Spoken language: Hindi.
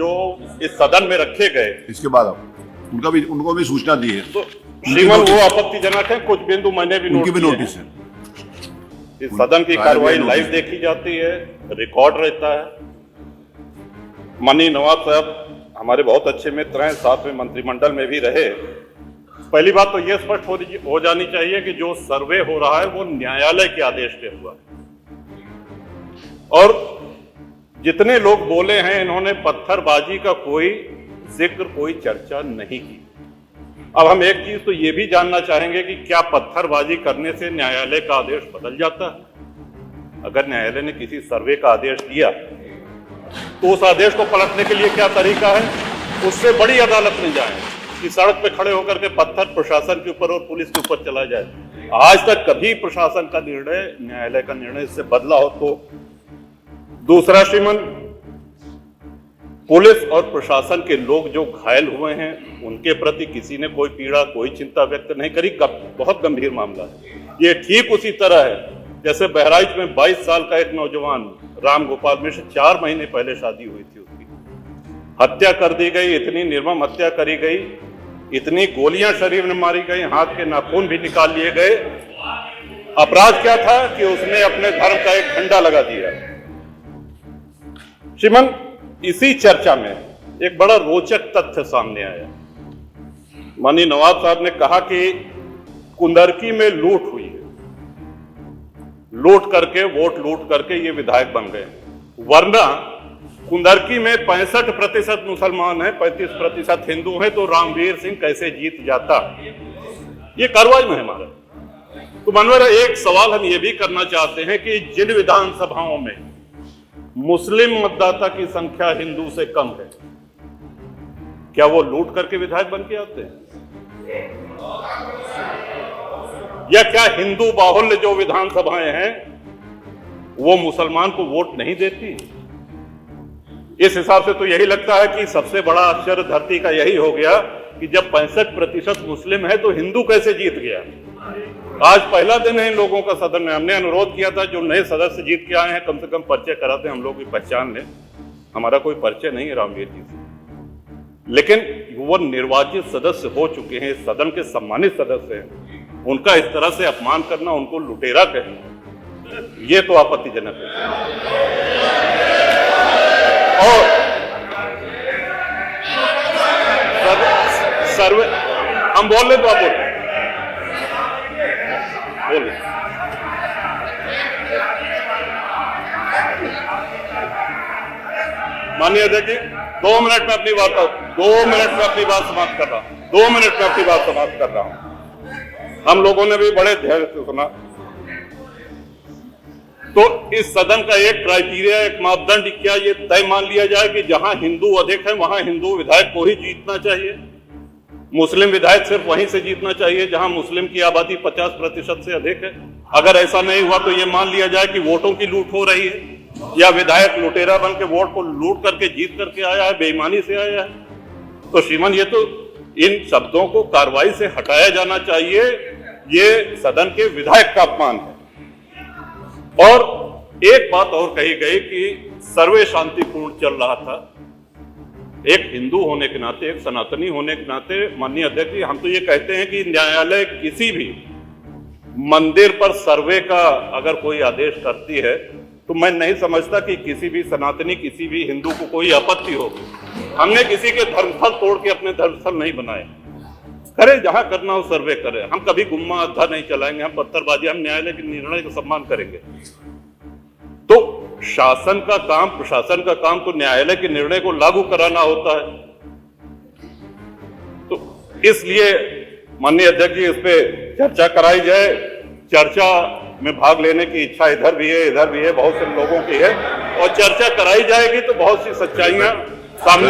जो इस सदन में रखे गए, इसके बाद आप उनको भी सूचना दी है तो श्रीमान वो आपत्तिजनक है। कुछ बिंदु मैंने भी उनकी भी नोट नोटिस है। इस सदन की कार्रवाई लाइव देखी जाती है, रिकॉर्ड रहता है। माननीय नवाब साहब हमारे बहुत अच्छे मित्र हैं, साथ में मंत्रिमंडल में भी रहे। पहली बात तो ये स्पष्ट हो जानी चाहिए कि जो सर्वे हो रहा है वो न्यायालय के आदेश पे हुआ है, और जितने लोग बोले हैं इन्होंने पत्थरबाजी का कोई जिक्र, कोई चर्चा नहीं की। अब हम एक चीज तो ये भी जानना चाहेंगे कि क्या पत्थरबाजी करने से न्यायालय का आदेश बदल जाता है? अगर न्यायालय ने किसी सर्वे का आदेश दिया तो उस आदेश को पलटने के लिए क्या तरीका है? उससे बड़ी अदालत में जाए कि सड़क पे खड़े होकर के पत्थर प्रशासन के ऊपर और पुलिस के ऊपर चला जाए। आज तक कभी प्रशासन का निर्णय, न्यायालय का निर्णय इससे बदला हो तो? दूसरा श्रीमान, पुलिस और प्रशासन के लोग जो घायल हुए हैं उनके प्रति किसी ने कोई पीड़ा, कोई चिंता व्यक्त नहीं करी। बहुत गंभीर मामला है ये। ठीक उसी तरह है जैसे बहराइच में 22 साल का एक नौजवान राम गोपाल मिश्र, 4 महीने पहले शादी हुई थी, उसकी हत्या कर दी गई। इतनी निर्मम हत्या करी गई, इतनी गोलियां शरीर में मारी गई, हाथ के नाखून भी निकाल लिए गए। अपराध क्या था कि उसने अपने धर्म का एक झंडा लगा दिया। श्रीमान, इसी चर्चा में एक बड़ा रोचक तथ्य सामने आया। माननीय नवाब साहब ने कहा कि कुंदरकी में लूट हुई है, लूट करके, वोट लूट करके ये विधायक बन गए, वरना कुंदरकी में 65% मुसलमान है, 35% हिंदू है, तो रामवीर सिंह कैसे जीत जाता? ये कार्रवाई में है हमारा। तो मनोहर, एक सवाल हम ये भी करना चाहते हैं कि जिन विधानसभाओं में मुस्लिम मतदाता की संख्या हिंदू से कम है, क्या वो लूट करके विधायक बन के आते हैं? या क्या हिंदू बाहुल्य जो विधानसभाएं हैं वो मुसलमान को वोट नहीं देती? इस हिसाब से तो यही लगता है कि सबसे बड़ा आश्चर्य धरती का यही हो गया कि जब 65% मुस्लिम है तो हिंदू कैसे जीत गया? आज पहला दिन है इन लोगों का सदन में। हमने अनुरोध किया था जो नए सदस्य जीत के आए हैं कम से कम परिचय कराते, हम लोग भी पहचान लें। हमारा कोई परिचय नहीं है रामवीर जी से, लेकिन वो निर्वाचित सदस्य हो चुके हैं, सदन के सम्मानित सदस्य हैं, उनका इस तरह से अपमान करना, उनको लुटेरा कहना, ये तो आपत्तिजनक है। और सर्वे हम बोल रहे तो आप बोल माननीय अध्यक्ष जी, 2 मिनट में अपनी बात 2 मिनट में अपनी बात समाप्त कर रहा हूं। 2 मिनट में अपनी बात समाप्त कर रहा हूं। हम लोगों ने भी बड़े धैर्य से सुना। तो इस सदन का एक क्राइटेरिया, एक मापदंड क्या ये तय मान लिया जाए कि जहां हिंदू अधिक है वहां हिंदू विधायक को ही जीतना चाहिए, मुस्लिम विधायक सिर्फ वहीं से जीतना चाहिए जहां मुस्लिम की आबादी 50% से अधिक है? अगर ऐसा नहीं हुआ तो ये मान लिया जाए कि वोटों की लूट हो रही है, या विधायक लुटेरा बन के वोट को लूट करके जीत करके आया है, बेईमानी से आया है। तो श्रीमान, ये तो इन शब्दों को कार्रवाई से हटाया जाना चाहिए। ये सदन के विधायक का अपमान है। और एक बात और कही गई कि सर्वे शांतिपूर्ण चल रहा था। एक हिंदू होने के नाते, एक सनातनी होने के नाते माननीय अध्यक्ष जी, हम तो ये कहते हैं कि न्यायालय किसी भी मंदिर पर सर्वे का अगर कोई आदेश करती है तो मैं नहीं समझता कि किसी भी सनातनी, किसी भी हिंदू को कोई आपत्ति होगी। हमने किसी के धर्मस्थल तोड़ के अपने धर्मस्थल नहीं बनाए। करे जहां करना हो सर्वे करे। हम कभी गुम्मा अद्धा नहीं चलाएंगे, हम पत्थरबाजी, हम न्यायालय के निर्णय का सम्मान करेंगे। तो शासन का काम, प्रशासन का काम तो न्यायालय के निर्णय को लागू कराना होता है। तो इसलिए माननीय अध्यक्ष जी, इस पे चर्चा कराई जाए। चर्चा में भाग लेने की इच्छा इधर भी है, इधर भी है, बहुत से लोगों की है, और चर्चा कराई जाएगी तो बहुत सी सच्चाइयां सामने